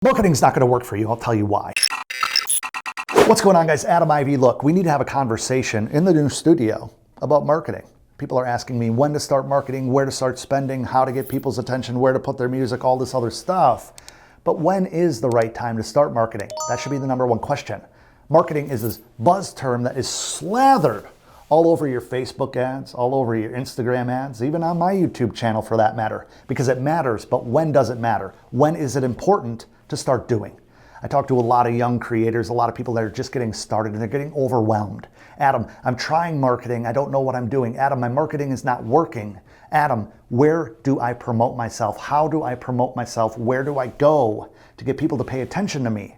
Marketing's not going to work for you. I'll tell you why. What's going on, guys? Adam Ivy. Look, we need to have a conversation in the new studio about marketing. People are asking me when to start marketing, where to start spending, how to get people's attention, where to put their music, all this other stuff. But when is the right time to start marketing? That should be the number one question. Marketing is this buzz term that is slathered all over your Facebook ads, all over your Instagram ads, even on my YouTube channel for that matter, because it matters. But when does it matter? When is it important to start doing? I talk to a lot of young creators, a lot of people that are just getting started and they're getting overwhelmed. Adam, I'm trying marketing. I don't know what I'm doing. Adam, my marketing is not working. Adam, where do I promote myself? How do I promote myself? Where do I go to get people to pay attention to me?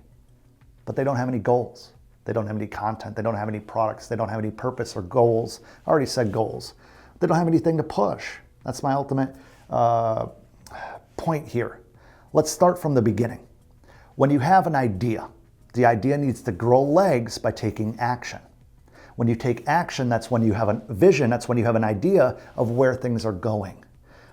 But they don't have any goals. They don't have any content. They don't have any products. They don't have any purpose or goals. I already said goals. They don't have anything to push. That's my ultimate point here. Let's start from the beginning. When you have an idea, the idea needs to grow legs by taking action. When you take action, that's when you have a vision, that's when you have an idea of where things are going.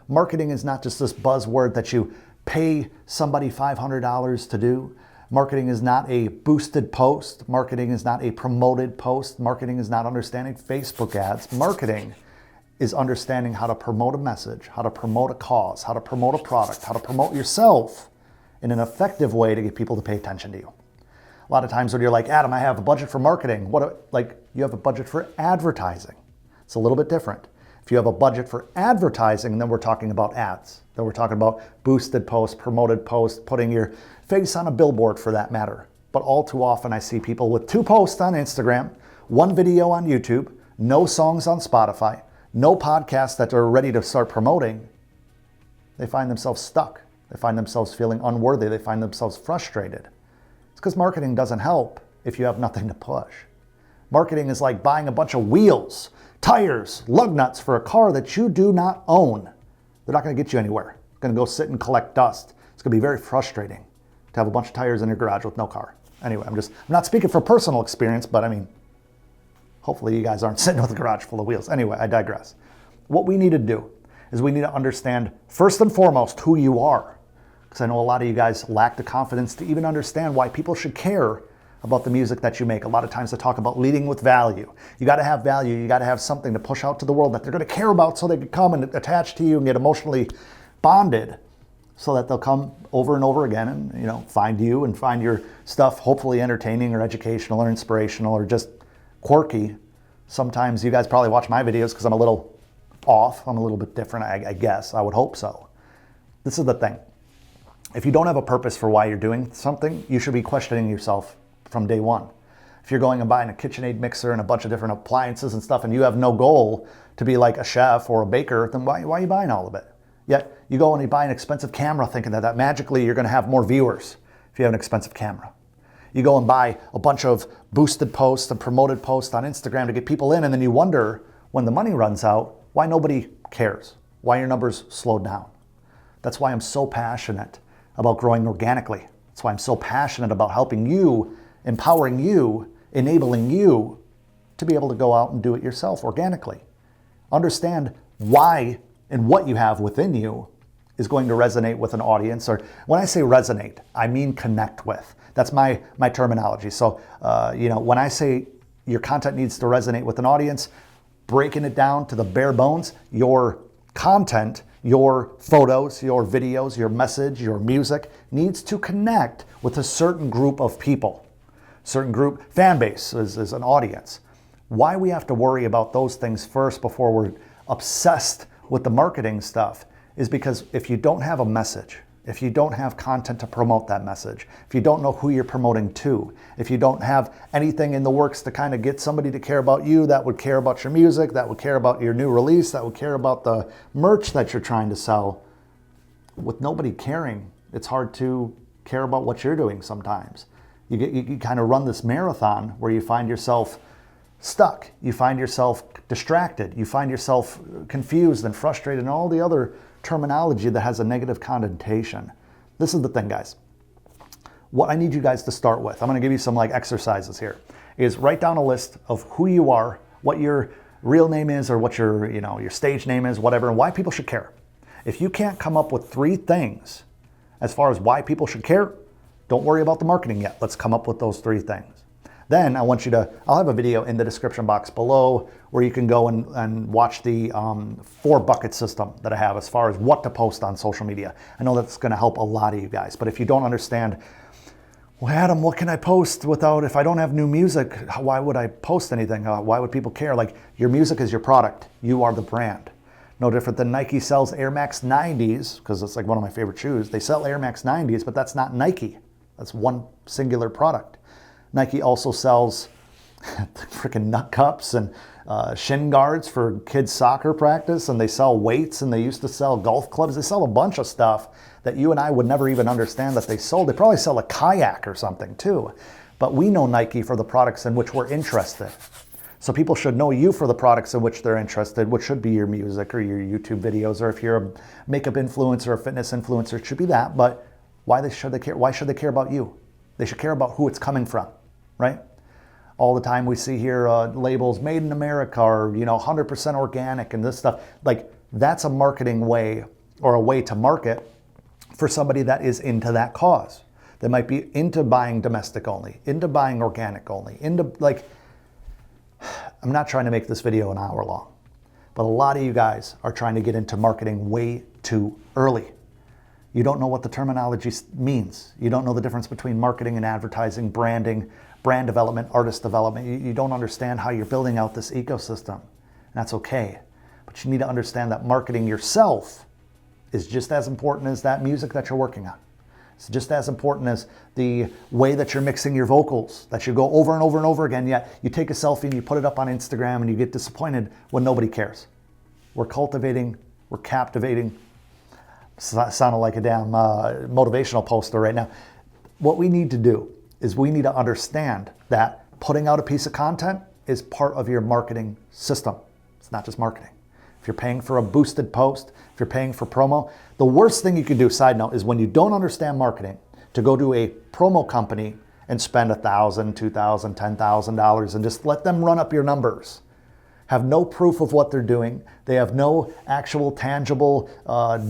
Marketing is not just this buzzword that you pay somebody $500 to do. Marketing is not a boosted post. Marketing is not a promoted post. Marketing is not understanding Facebook ads. Marketing is understanding how to promote a message, how to promote a cause, how to promote a product, how to promote yourself in an effective way to get people to pay attention to you. A lot of times when you're like, Adam, I have a budget for marketing. You have a budget for advertising. It's a little bit different. If you have a budget for advertising, then we're talking about ads. Then we're talking about boosted posts, promoted posts, putting your face on a billboard for that matter. But all too often I see people with 2 posts on Instagram, 1 video on YouTube, no songs on Spotify, no podcasts that they're ready to start promoting. They find themselves stuck. They find themselves feeling unworthy. They find themselves frustrated. It's because marketing doesn't help if you have nothing to push. Marketing is like buying a bunch of wheels, tires, lug nuts for a car that you do not own. They're not going to get you anywhere. It's going to go sit and collect dust. It's going to be very frustrating to have a bunch of tires in your garage with no car. Anyway, I'm not speaking for personal experience, but I mean, hopefully you guys aren't sitting with a garage full of wheels. Anyway, I digress. What we need to do is we need to understand first and foremost who you are. Because I know a lot of you guys lack the confidence to even understand why people should care about the music that you make. A lot of times they talk about leading with value. You got to have value. You got to have something to push out to the world that they're going to care about so they can come and attach to you and get emotionally bonded so that they'll come over and over again and find you and find your stuff hopefully entertaining or educational or inspirational or just quirky. Sometimes you guys probably watch my videos because I'm a little off. I'm a little bit different, I guess. I would hope so. This is the thing. If you don't have a purpose for why you're doing something, you should be questioning yourself from day one. If you're going and buying a KitchenAid mixer and a bunch of different appliances and stuff and you have no goal to be like a chef or a baker, then why are you buying all of it? Yet you go and you buy an expensive camera thinking that magically you're going to have more viewers if you have an expensive camera. You go and buy a bunch of boosted posts and promoted posts on Instagram to get people in, and then you wonder when the money runs out why nobody cares, why your numbers slow down. That's why I'm so passionate about growing organically. That's why I'm so passionate about helping you, empowering you, enabling you to be able to go out and do it yourself organically. Understand why and what you have within you is going to resonate with an audience. Or when I say resonate, I mean connect with. That's my terminology. So, when I say your content needs to resonate with an audience, breaking it down to the bare bones, your content, your photos, your videos, your message, your music needs to connect with a certain group of people. Certain group, fan base is an audience. Why we have to worry about those things first before we're obsessed with the marketing stuff is because if you don't have a message, if you don't have content to promote that message, if you don't know who you're promoting to, if you don't have anything in the works to kind of get somebody to care about you, that would care about your music, that would care about your new release, that would care about the merch that you're trying to sell, with nobody caring, it's hard to care about what you're doing sometimes. You kind of run this marathon where you find yourself stuck, you find yourself distracted, you find yourself confused and frustrated and all the other terminology that has a negative connotation. This is the thing, guys. What I need you guys to start with, I'm going to give you some exercises here, is write down a list of who you are, what your real name is or what your stage name is, whatever, and why people should care. If you can't come up with 3 things as far as why people should care, Don't worry about the marketing yet. Let's come up with those 3 things. Then I want you to, I'll have a video in the description box below where you can go and watch the 4 bucket system that I have as far as what to post on social media. I know that's going to help a lot of you guys, but if you don't understand, well, Adam, what can I post without, if I don't have new music, why would I post anything? Why would people care? Like, your music is your product. You are the brand. No different than Nike sells Air Max 90s, because it's like one of my favorite shoes. They sell Air Max 90s, but that's not Nike. That's one singular product. Nike also sells freaking nut cups and shin guards for kids' soccer practice, and they sell weights, and they used to sell golf clubs. They sell a bunch of stuff that you and I would never even understand that they sold. They probably sell a kayak or something too. But we know Nike for the products in which we're interested. So people should know you for the products in which they're interested, which should be your music or your YouTube videos, or if you're a makeup influencer or fitness influencer, it should be that. But why should they care? Why should they care about you? They should care about who it's coming from, right? All the time we see here labels made in America, or 100% organic and this stuff. Like, that's a marketing way, or a way to market for somebody that is into that cause. They might be into buying domestic only, into buying organic only, into, like, I'm not trying to make this video an hour long, but a lot of you guys are trying to get into marketing way too early. You don't know what the terminology means. You don't know the difference between marketing and advertising, branding, brand development, artist development. You don't understand how you're building out this ecosystem. That's okay. But you need to understand that marketing yourself is just as important as that music that you're working on. It's just as important as the way that you're mixing your vocals, that you go over and over and over again, yet you take a selfie and you put it up on Instagram and you get disappointed when nobody cares. We're cultivating, we're captivating. Sounded like a damn motivational poster right now. What we need to do is we need to understand that putting out a piece of content is part of your marketing system. It's not just marketing. If you're paying for a boosted post, if you're paying for promo, the worst thing you can do, side note, is when you don't understand marketing, to go to a promo company and spend $1,000, $2,000, $10,000 and just let them run up your numbers. Have no proof of what they're doing. They have no actual tangible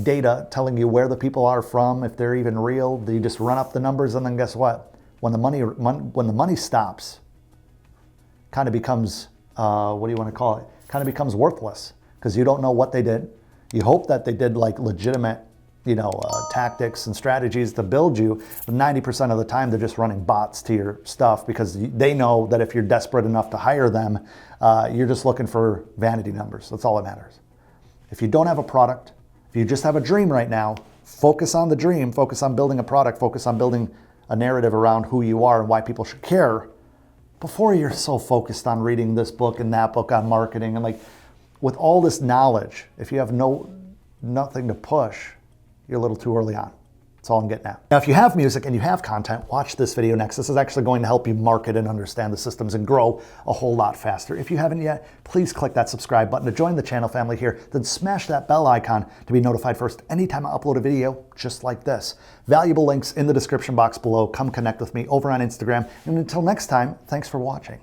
data telling you where the people are from, if they're even real. They just run up the numbers, and then guess what? When the money stops, kind of becomes, what do you want to call it? Kind of becomes worthless, because you don't know what they did. You hope that they did like legitimate, tactics and strategies to build you. But 90% of the time, they're just running bots to your stuff, because they know that if you're desperate enough to hire them, you're just looking for vanity numbers. That's all that matters. If you don't have a product, if you just have a dream right now, focus on the dream, focus on building a product, focus on building a narrative around who you are and why people should care, before you're so focused on reading this book and that book on marketing. And like, with all this knowledge, if you have nothing to push, you're a little too early on. That's all I'm getting at. Now, if you have music and you have content, watch this video next. This is actually going to help you market and understand the systems and grow a whole lot faster. If you haven't yet, please click that subscribe button to join the channel family here. Then smash that bell icon to be notified first anytime I upload a video just like this. Valuable links in the description box below. Come connect with me over on Instagram. And until next time, thanks for watching.